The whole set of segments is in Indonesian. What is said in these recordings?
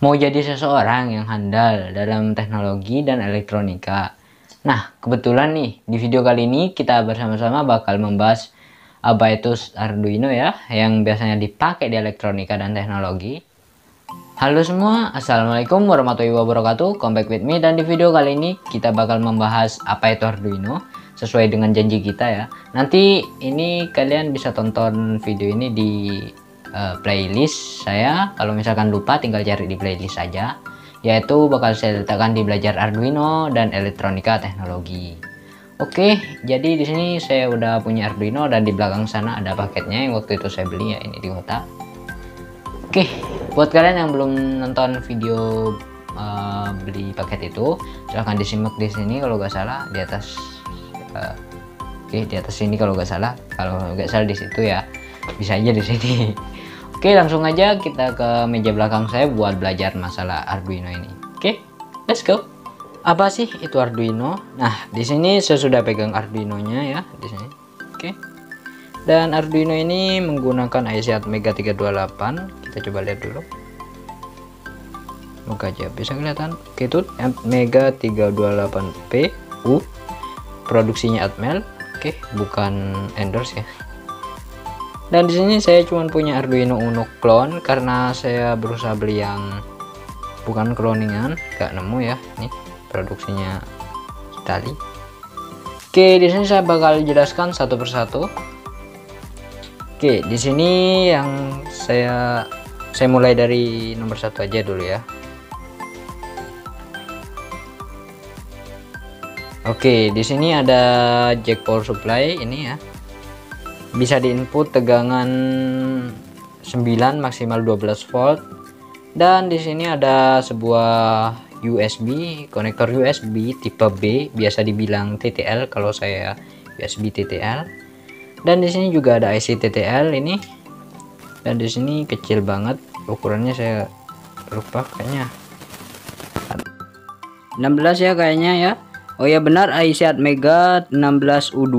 Mau jadi seseorang yang handal dalam teknologi dan elektronika. Nah, kebetulan nih di video kali ini kita bersama-sama bakal membahas apa itu Arduino ya, yang biasanya dipakai di elektronika dan teknologi. Halo semua, assalamualaikum warahmatullahi wabarakatuh. Come back with me, dan di video kali ini kita bakal membahas apa itu Arduino sesuai dengan janji kita ya. Nanti ini kalian bisa tonton video ini di playlist saya. Kalau misalkan lupa tinggal cari di playlist saja, yaitu bakal saya letakkan di belajar Arduino dan elektronika teknologi. Oke, jadi di sini saya udah punya Arduino dan di belakang sana ada paketnya yang waktu itu saya beli ya, ini di kota. Oke, buat kalian yang belum nonton video beli paket itu, silahkan disimak di sini kalau nggak salah di atas. Oke, di atas sini kalau nggak salah di situ ya, bisa aja di sini. Oke, langsung aja kita ke meja belakang saya buat belajar masalah Arduino ini. Oke, let's go. Apa sih itu Arduino? Nah, di sini saya sudah pegang Arduino-nya ya, di sini. Oke. Dan Arduino ini menggunakan IC Atmega 328. Kita coba lihat dulu. Semoga aja bisa kelihatan. Oke, itu Atmega 328PU. Produksinya Atmel. Oke, bukan endorse ya. Dan di sini saya cuma punya Arduino Uno clone karena saya berusaha beli yang bukan cloningan, gak nemu ya. Nih produksinya Itali. Oke, di sini saya bakal jelaskan satu persatu. Oke, di sini yang saya mulai dari nomor satu aja dulu ya. Oke, di sini ada jack power supply ini ya. Bisa diinput tegangan 9 maksimal 12 volt, dan di sini ada sebuah USB, konektor USB tipe B, biasa dibilang TTL kalau saya USB TTL. Dan di sini juga ada IC TTL ini. Dan di sini kecil banget ukurannya, saya lupa kayaknya 16 ya kayaknya ya. Oh ya benar, IC Atmega 16U2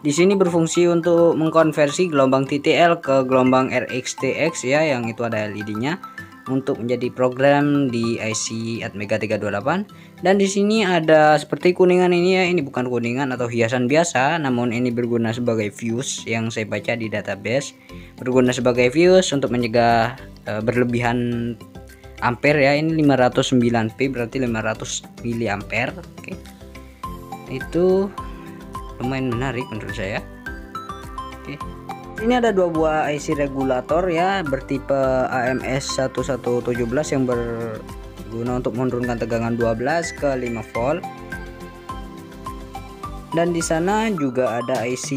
di sini berfungsi untuk mengkonversi gelombang TTL ke gelombang RX-TX ya, yang itu ada LED-nya untuk menjadi program di IC Atmega 328. Dan di sini ada seperti kuningan ini ya, ini bukan kuningan atau hiasan biasa, namun ini berguna sebagai fuse yang saya baca di database. Berguna sebagai fuse untuk mencegah berlebihan ampere ya. Ini 509V berarti 500 miliampere. Oke. Itu lumayan menarik menurut saya. Oke. Ini ada dua buah IC regulator ya, bertipe AMS 1117 yang berguna untuk menurunkan tegangan 12 ke 5 volt. Dan di sana juga ada IC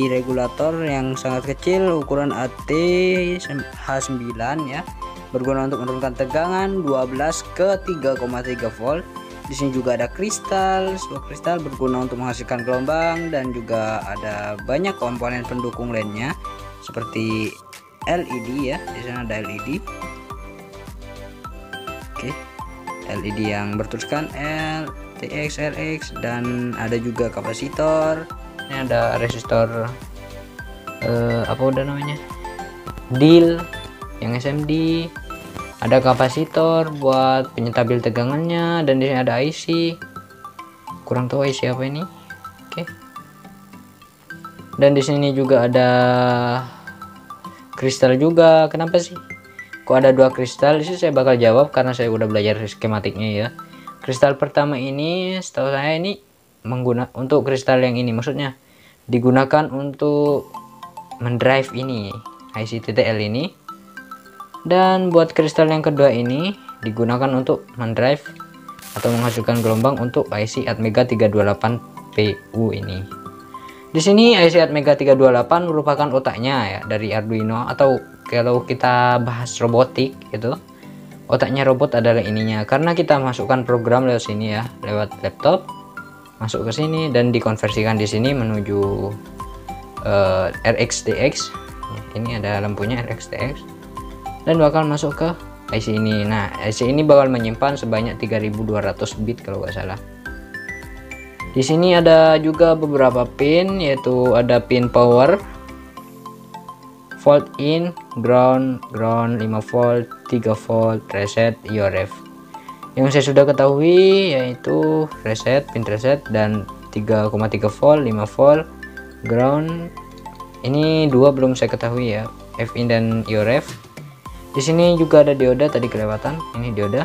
regulator yang sangat kecil ukuran AT-H9 ya, berguna untuk menurunkan tegangan 12 ke 3,3 volt. Di sini juga ada kristal, sebuah kristal berguna untuk menghasilkan gelombang, dan juga ada banyak komponen pendukung lainnya seperti LED ya. Di sana ada LED. Oke. LED yang bertuliskan LTX, RX, dan ada juga kapasitor. Ini ada resistor apa udah namanya? DIL yang SMD. Ada kapasitor buat penyetabil tegangannya, dan di sini ada IC. Kurang tahu IC apa ini. Oke. Dan di sini juga ada kristal juga. Kenapa sih kok ada dua kristal? Di sini saya bakal jawab karena saya udah belajar skematiknya ya. Kristal pertama ini setahu saya ini untuk kristal yang ini, maksudnya digunakan untuk mendrive ini IC TTL ini. Dan buat kristal yang kedua ini digunakan untuk mendrive atau menghasilkan gelombang untuk IC Atmega 328PU ini. Di sini IC Atmega 328 merupakan otaknya ya dari Arduino, atau kalau kita bahas robotik itu, otaknya robot adalah ininya, karena kita masukkan program lewat sini ya, lewat laptop, masuk ke sini dan dikonversikan di sini menuju RX-TX. Ini ada lampunya RX-TX. Dan bakal masuk ke IC ini. Nah, IC ini bakal menyimpan sebanyak 3200 bit kalau nggak salah. Di sini ada juga beberapa pin, yaitu ada pin power, volt in, ground 5 volt, 3 volt, reset, URF. Yang saya sudah ketahui yaitu reset, pin reset, dan 3,3 volt, 5 volt, ground. Ini dua belum saya ketahui ya, F in dan URF. Di sini juga ada dioda, tadi kelewatan. Ini dioda.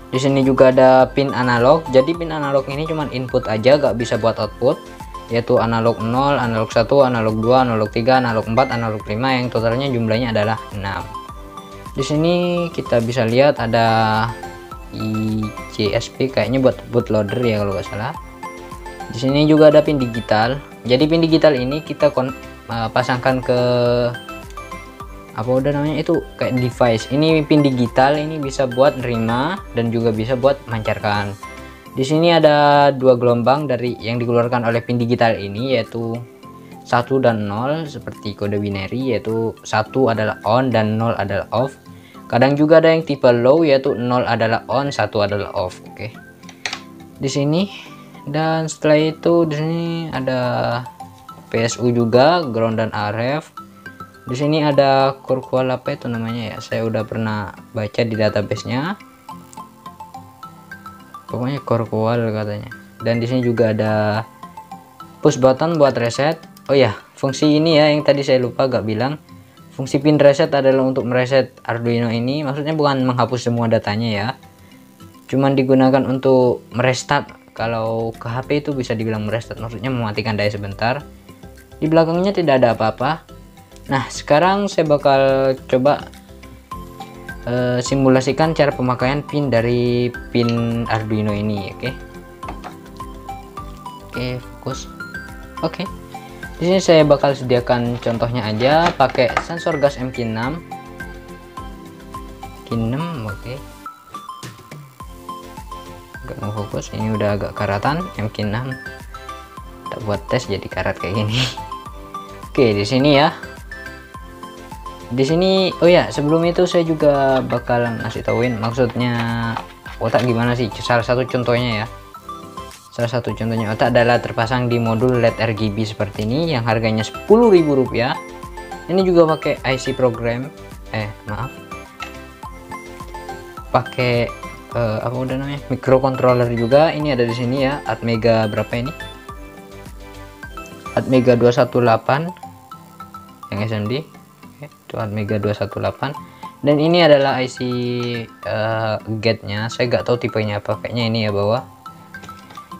Di sini juga ada pin analog. Jadi pin analog ini cuma input aja, gak bisa buat output, yaitu analog 0, analog 1, analog 2, analog 3, analog 4, analog 5, yang totalnya jumlahnya adalah 6. Di sini kita bisa lihat ada ICSP, kayaknya buat bootloader ya kalau nggak salah. Di sini juga ada pin digital. Jadi pin digital ini kita pasangkan ke apa udah namanya itu kayak device. Ini pin digital ini bisa buat nerima dan juga bisa buat memancarkan. Di sini ada dua gelombang dari yang dikeluarkan oleh pin digital ini, yaitu 1 dan 0 seperti kode binary, yaitu 1 adalah on dan 0 adalah off. Kadang juga ada yang tipe low, yaitu 0 adalah on, 1 adalah off. Oke. Di sini, dan setelah itu di sini ada PSU juga, ground dan RF. Di sini ada Corqual, apa itu namanya ya? Saya udah pernah baca di database-nya. Pokoknya Corqual katanya. Dan di sini juga ada push button buat reset. Oh ya, fungsi ini ya yang tadi saya lupa gak bilang. Fungsi pin reset adalah untuk mereset Arduino ini. Maksudnya bukan menghapus semua datanya ya. Cuman digunakan untuk merestart. Kalau ke HP itu bisa dibilang merestart, maksudnya mematikan daya sebentar. Di belakangnya tidak ada apa-apa. Nah, sekarang saya bakal coba simulasikan cara pemakaian pin dari pin Arduino ini. Oke, fokus. Oke. Di sini saya bakal sediakan contohnya aja pakai sensor gas MK6. Oke. Gak mau fokus, ini udah agak karatan MK6. Tak buat tes jadi karat kayak gini. Oke, di sini ya. Di sini, oh ya, sebelum itu saya juga bakal ngasih tauin maksudnya otak gimana sih. Salah satu contohnya ya. Salah satu contohnya otak adalah terpasang di modul LED RGB seperti ini yang harganya Rp10.000. Ini juga pakai IC program, pakai apa udah namanya, microcontroller juga. Ini ada di sini ya, Atmega berapa ini? Atmega 218 yang SMD. Itu Atmega 218. Dan ini adalah IC gate-nya. Saya nggak tahu tipenya apa, kayaknya ini ya bawah.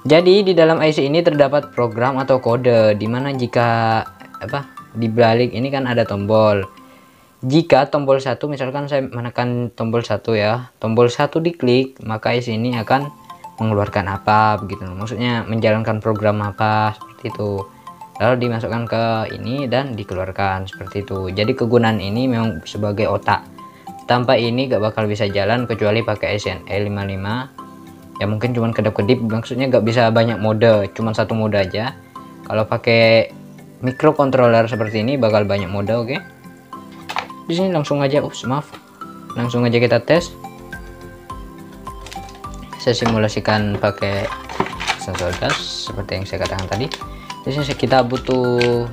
Jadi di dalam IC ini terdapat program atau kode, dimana jika di balik ini kan ada tombol. Jika tombol 1, misalkan saya menekan tombol 1 ya, tombol 1 diklik, maka IC ini akan mengeluarkan apa begitu. Maksudnya menjalankan program apa seperti itu. Lalu dimasukkan ke ini dan dikeluarkan seperti itu. Jadi kegunaan ini memang sebagai otak. Tanpa ini gak bakal bisa jalan kecuali pakai SNE55. Ya mungkin cuman kedap-kedip, maksudnya gak bisa banyak mode, cuman satu mode aja. Kalau pakai microcontroller seperti ini bakal banyak mode. Oke. Di sini langsung aja, langsung aja kita tes. Saya simulasikan pakai sensor gas seperti yang saya katakan tadi. Di sini kita butuh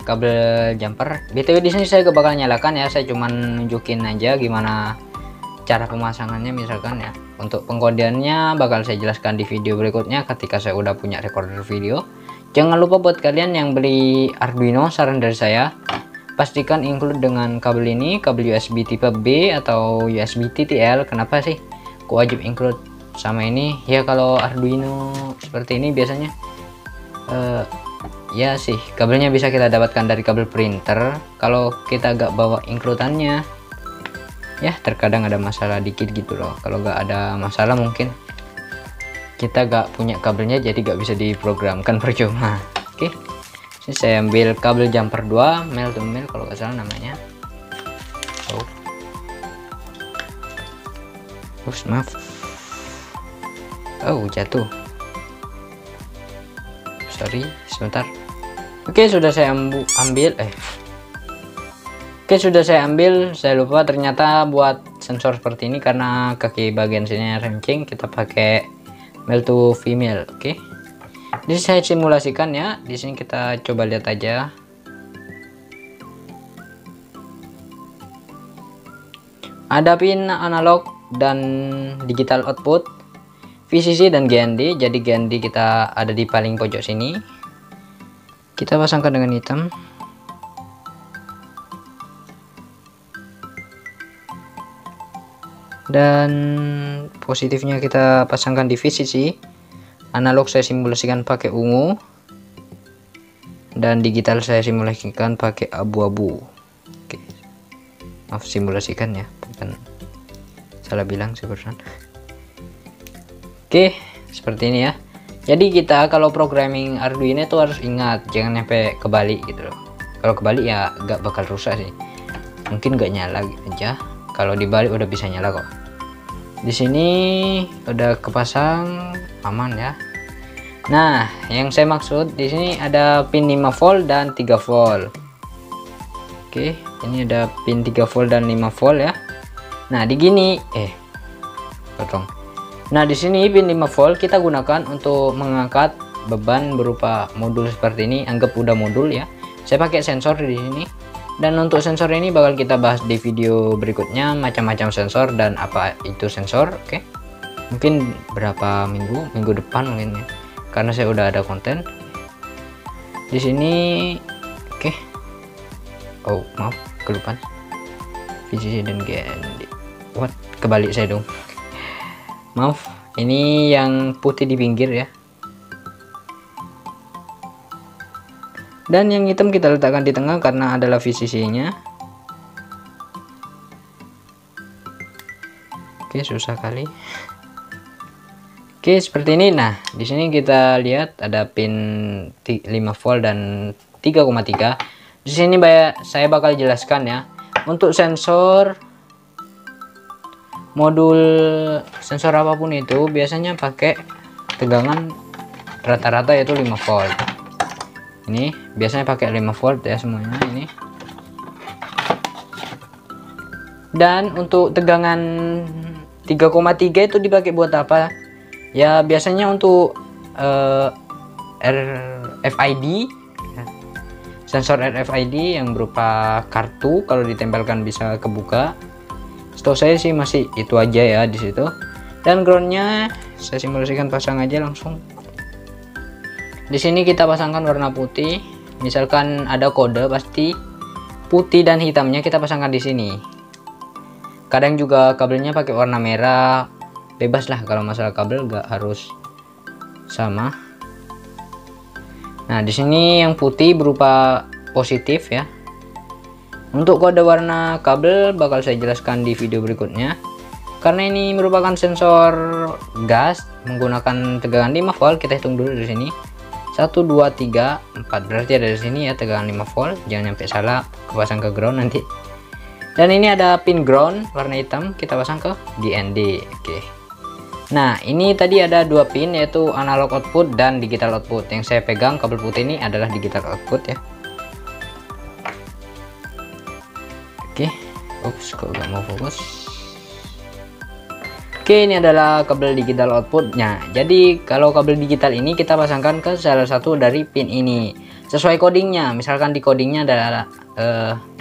kabel jumper. BTW di sini saya gak bakal nyalakan ya, saya cuman nunjukin aja gimana cara pemasangannya misalkan ya. Untuk pengkodeannya bakal saya jelaskan di video berikutnya ketika saya udah punya recorder video. Jangan lupa buat kalian yang beli Arduino, saran dari saya, pastikan include dengan kabel ini, kabel USB tipe B atau USB TTL. Kenapa sih kok wajib include sama ini? Ya kalau Arduino seperti ini biasanya ya sih kabelnya bisa kita dapatkan dari kabel printer. Kalau kita gak bawa include-annya ya terkadang ada masalah dikit gitu loh. Kalau gak ada masalah mungkin kita gak punya kabelnya, jadi gak bisa diprogramkan, percuma. Oke, ini saya ambil kabel jumper 2 male to male kalau gak salah namanya. Maaf. Jatuh, sorry, sebentar. Oke, sudah saya ambil. Oke, sudah saya ambil. Saya lupa ternyata buat sensor seperti ini karena kaki bagian sini rencing, kita pakai male to female. Oke, Di sini saya simulasikan ya. Di sini kita coba lihat aja. Ada pin analog dan digital output, VCC dan GND. Jadi GND kita ada di paling pojok sini. Kita pasangkan dengan hitam. Dan positifnya kita pasangkan di VCC. Analog saya simulasikan pakai ungu. Dan digital saya simulasikan pakai abu-abu. Oke. Maaf, simulasikan ya, bukan salah bilang sih barusan. Oke, seperti ini ya. Jadi kita kalau programming Arduino itu harus ingat jangan sampai kebalik gitu loh. Kalau kebalik ya nggak bakal rusak sih, mungkin nggak nyala aja. Kalau dibalik udah bisa nyala kok. Di sini udah kepasang, aman ya. Nah, yang saya maksud di sini ada pin 5 volt dan 3 volt. Oke, ini ada pin 3 volt dan 5 volt ya. Nah, di gini potong. Nah, di sini pin 5 volt kita gunakan untuk mengangkat beban berupa modul seperti ini. Anggap udah modul ya. Saya pakai sensor di sini. Dan untuk sensor ini bakal kita bahas di video berikutnya, macam-macam sensor dan apa itu sensor. Oke. Mungkin berapa minggu depan mungkin ya. Karena saya udah ada konten. Di sini oke. Oh, maaf, kelupaan. VCC dan GND. What? Kebalik saya dong. Maaf, ini yang putih di pinggir ya. Dan yang hitam kita letakkan di tengah karena adalah VCC-nya. Oke, susah kali. Oke, seperti ini. Nah, di sini kita lihat ada pin 5 volt dan 3,3. Di sini saya bakal jelaskan ya. Untuk sensor modul sensor apapun itu biasanya pakai tegangan rata-rata yaitu 5 volt. Ini biasanya pakai 5 volt ya semuanya ini. Dan untuk tegangan 3,3 itu dipakai buat apa? Ya biasanya untuk RFID, sensor RFID yang berupa kartu, kalau ditempelkan bisa kebuka. Setahu saya sih masih itu aja ya di situ. Dan groundnya saya simulasikan pasang aja langsung. Di sini kita pasangkan warna putih. Misalkan ada kode pasti putih dan hitamnya kita pasangkan di sini. Kadang juga kabelnya pakai warna merah. Bebas lah kalau masalah kabel, nggak harus sama. Nah, di sini yang putih berupa positif ya. Untuk kode warna kabel bakal saya jelaskan di video berikutnya. Karena ini merupakan sensor gas menggunakan tegangan 5 volt, kita hitung dulu di sini. 1 2 3 4, berarti ada di sini ya tegangan 5 volt. Jangan sampai salah kepasang ke ground nanti. Dan ini ada pin ground warna hitam, kita pasang ke GND. Oke. Nah, ini tadi ada 2 pin yaitu analog output dan digital output. Yang saya pegang kabel putih ini adalah digital output ya. Oke, ups, kok gak mau fokus. Oke, ini adalah kabel digital outputnya. Jadi kalau kabel digital ini kita pasangkan ke salah satu dari pin ini sesuai codingnya. Misalkan di codingnya adalah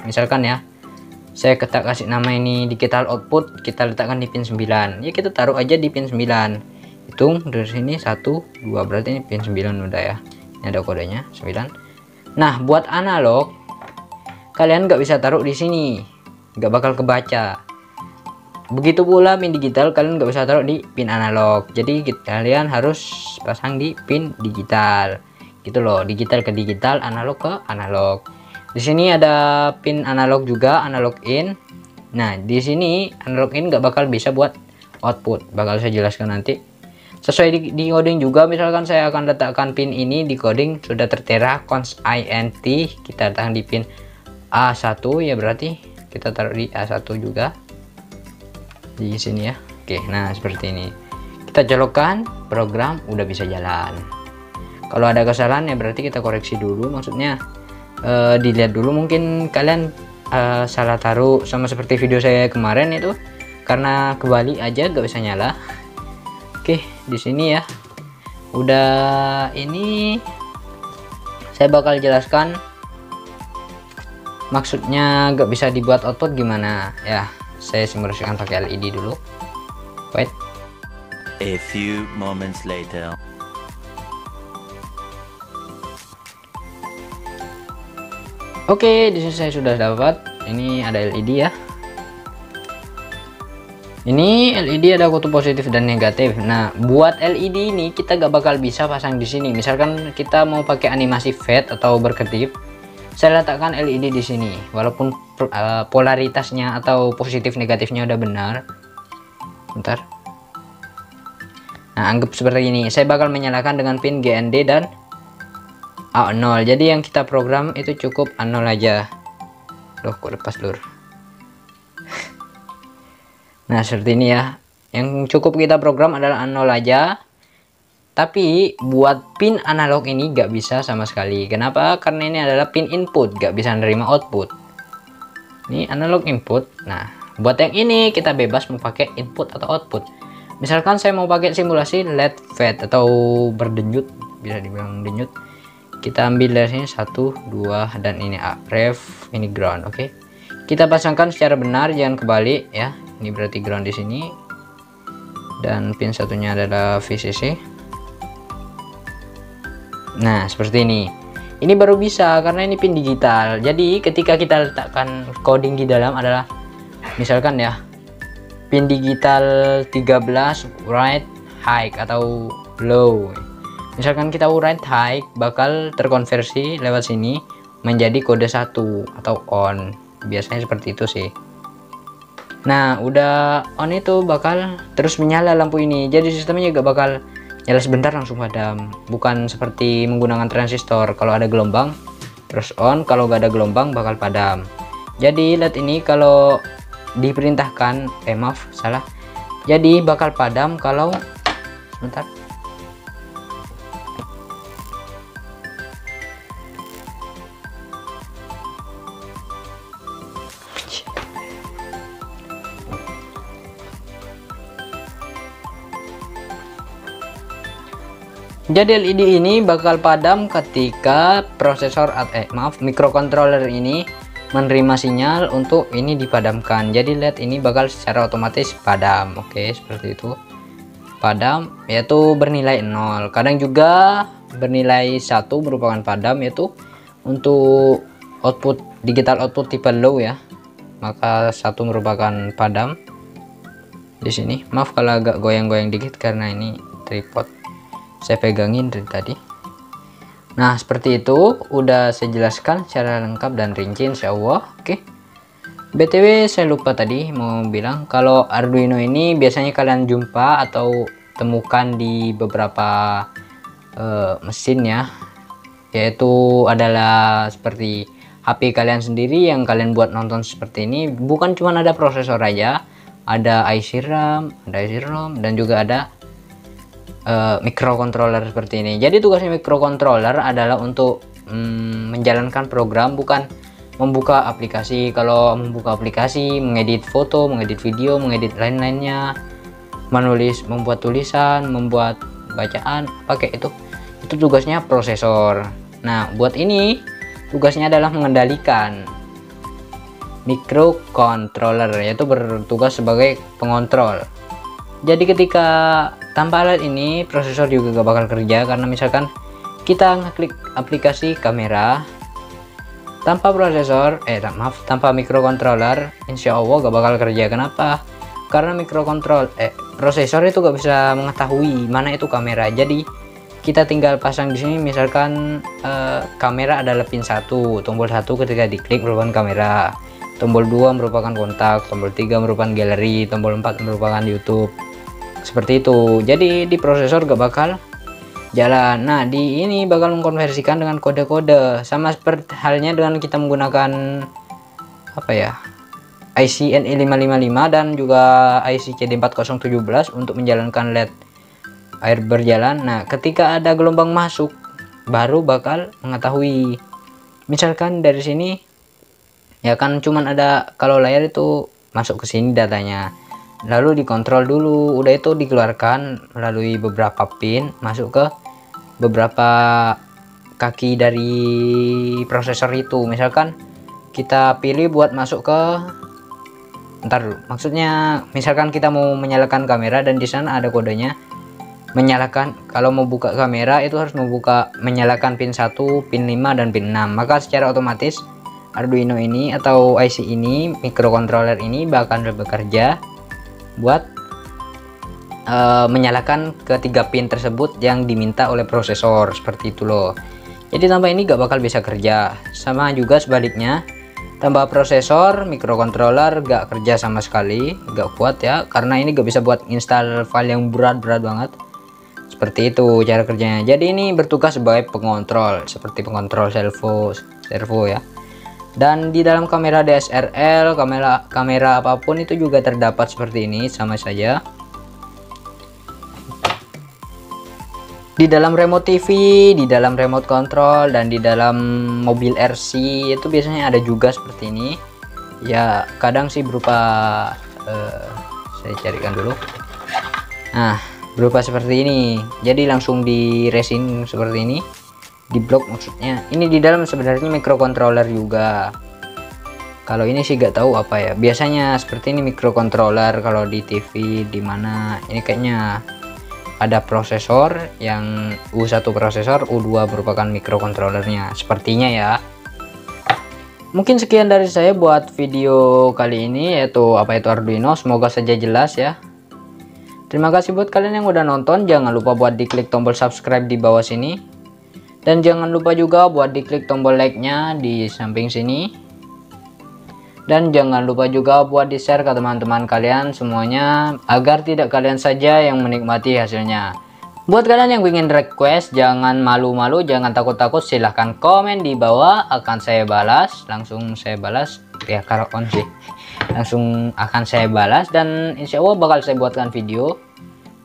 misalkan ya, saya kasih nama ini digital output, kita letakkan di pin 9 ya, kita taruh aja di pin 9. Hitung dari sini 1 2, berarti ini pin 9 udah ya. Ini ada kodenya 9. Nah, buat analog kalian nggak bisa taruh di sini, nggak bakal kebaca. Begitu pula pin digital kalian nggak bisa taruh di pin analog. Jadi kalian harus pasang di pin digital gitu loh, digital ke digital, analog ke analog. Di sini ada pin analog juga, analog in. Nah, di sini analog in nggak bakal bisa buat output, bakal saya jelaskan nanti. Sesuai di coding juga, misalkan saya akan letakkan pin ini di coding sudah tertera cons int, kita letakkan di pin A1 ya, berarti kita taruh di A1 juga di sini ya. Oke, nah seperti ini. Kita colokkan, program udah bisa jalan. Kalau ada kesalahan ya berarti kita koreksi dulu, maksudnya dilihat dulu, mungkin kalian salah taruh sama seperti video saya kemarin itu, karena kebalik aja gak bisa nyala. Oke, di sini ya udah ini saya bakal jelaskan maksudnya gak bisa dibuat output gimana ya. Saya simulasikan pakai LED dulu. Wait. A few moments later. Oke, di sini saya sudah dapat. Ini ada LED ya. Ini LED ada kutub positif dan negatif. Nah, buat LED ini kita gak bakal bisa pasang di sini. Misalkan kita mau pakai animasi fade atau berkedip, saya letakkan LED di sini. Walaupun polaritasnya atau positif negatifnya udah benar. Bentar. Nah, anggap seperti ini. Saya bakal menyalakan dengan pin GND dan A0. Jadi yang kita program itu cukup A0 aja. Loh, kok lepas lur. Nah, seperti ini ya. Yang cukup kita program adalah A0 aja. Tapi buat pin analog ini gak bisa sama sekali. Kenapa? Karena ini adalah pin input, gak bisa nerima output. Ini analog input. Nah, buat yang ini kita bebas mau pakai input atau output. Misalkan saya mau pakai simulasi LED fade atau berdenyut, bisa dibilang denyut. Kita ambil dari sini 1, 2 dan ini ref, ini ground. Oke. Kita pasangkan secara benar, jangan kebalik ya. Ini berarti ground di sini. Dan pin satunya adalah VCC. Nah, seperti ini. Ini baru bisa karena ini pin digital. Jadi ketika kita letakkan coding di dalam adalah misalkan ya, pin digital 13 write high atau low. Misalkan kita write high bakal terkonversi lewat sini menjadi kode 1 atau on. Biasanya seperti itu sih. Nah, udah on itu bakal terus menyala lampu ini. Jadi sistemnya juga bakal nyala sebentar langsung padam. Bukan seperti menggunakan transistor. Kalau ada gelombang terus on, kalau gak ada gelombang bakal padam. Jadi LED ini kalau diperintahkan, maaf salah. Jadi bakal padam kalau sebentar. Jadi LED ini bakal padam ketika prosesor microcontroller ini menerima sinyal untuk ini dipadamkan. Jadi LED ini bakal secara otomatis padam. Oke, seperti itu. Padam yaitu bernilai 0. Kadang juga bernilai 1 merupakan padam, yaitu untuk output digital output tipe low ya. Maka 1 merupakan padam. Di sini, maaf kalau agak goyang-goyang dikit karena ini tripod. Saya pegangin dari tadi. Nah, seperti itu udah saya jelaskan secara lengkap dan rinci insyaallah. Oke. BTW saya lupa tadi mau bilang kalau Arduino ini biasanya kalian jumpa atau temukan di beberapa mesin ya, yaitu adalah seperti HP kalian sendiri yang kalian buat nonton seperti ini. Bukan cuma ada prosesor aja, ada IC RAM, ada IC ROM, dan juga ada microcontroller seperti ini. Jadi tugasnya microcontroller adalah untuk menjalankan program, bukan membuka aplikasi. Kalau membuka aplikasi, mengedit foto, mengedit video, mengedit lain-lainnya, menulis, membuat tulisan, membuat bacaan, pakai itu tugasnya prosesor. Nah, buat ini tugasnya adalah mengendalikan microcontroller, yaitu bertugas sebagai pengontrol. Jadi ketika tanpa alat ini prosesor juga gak bakal kerja, karena misalkan kita ngeklik aplikasi kamera tanpa prosesor, tanpa microcontroller, insya Allah gak bakal kerja. Kenapa? Karena prosesor itu gak bisa mengetahui mana itu kamera. Jadi kita tinggal pasang di sini, misalkan kamera adalah pin 1, tombol 1 ketika diklik merupakan kamera, tombol 2 merupakan kontak, tombol 3 merupakan galeri, tombol 4 merupakan YouTube. Seperti itu. Jadi di prosesor gak bakal jalan. Nah, di ini bakal mengkonversikan dengan kode-kode, sama seperti halnya dengan kita menggunakan apa ya, IC NE555 dan juga IC CD4017 untuk menjalankan LED air berjalan. Nah, ketika ada gelombang masuk baru bakal mengetahui. Misalkan dari sini ya kan cuman ada, kalau layar itu masuk ke sini datanya, lalu dikontrol dulu, udah itu dikeluarkan melalui beberapa pin masuk ke beberapa kaki dari prosesor itu. Misalkan kita pilih buat masuk ke, ntar dulu, maksudnya misalkan kita mau menyalakan kamera dan di sana ada kodenya menyalakan. Kalau mau buka kamera itu harus menyalakan pin 1, pin 5 dan pin 6. Maka secara otomatis Arduino ini atau IC ini, microcontroller ini bakal bekerja buat menyalakan ketiga pin tersebut yang diminta oleh prosesor, seperti itu loh. Jadi tanpa ini gak bakal bisa kerja. Sama juga sebaliknya, tanpa prosesor microcontroller gak kerja sama sekali, gak kuat ya, karena ini gak bisa buat install file yang berat banget. Seperti itu cara kerjanya. Jadi ini bertugas sebagai pengontrol, seperti pengontrol servo ya. Dan di dalam kamera DSLR, kamera apapun itu juga terdapat seperti ini, sama saja. Di dalam remote TV, di dalam remote control, dan di dalam mobil RC itu biasanya ada juga seperti ini ya. Kadang sih berupa saya carikan dulu. Nah, berupa seperti ini, jadi langsung di resin seperti ini, di blok maksudnya. Ini di dalam sebenarnya microcontroller juga. Kalau ini sih gak tahu apa ya, biasanya seperti ini microcontroller. Kalau di TV di mana ini kayaknya ada prosesor yang U1 prosesor, U2 merupakan microcontrollernya sepertinya ya. Mungkin sekian dari saya buat video kali ini, yaitu apa itu Arduino. Semoga saja jelas ya. Terima kasih buat kalian yang udah nonton. Jangan lupa buat diklik tombol subscribe di bawah sini, dan jangan lupa juga buat diklik tombol like-nya di samping sini. Dan jangan lupa juga buat di share ke teman-teman kalian semuanya, agar tidak kalian saja yang menikmati hasilnya. Buat kalian yang ingin request, jangan malu-malu, jangan takut-takut, silahkan komen di bawah, akan saya balas. Langsung saya balas ya, kalau on sih langsung akan saya balas. Dan insya Allah bakal saya buatkan video,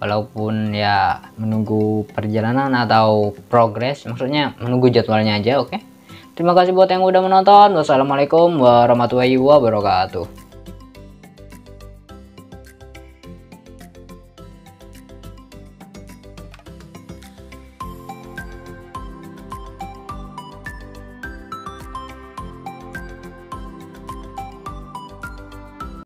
walaupun ya menunggu perjalanan atau progres, maksudnya menunggu jadwalnya aja. Oke. Terima kasih buat yang udah menonton. Wassalamualaikum warahmatullahi wabarakatuh.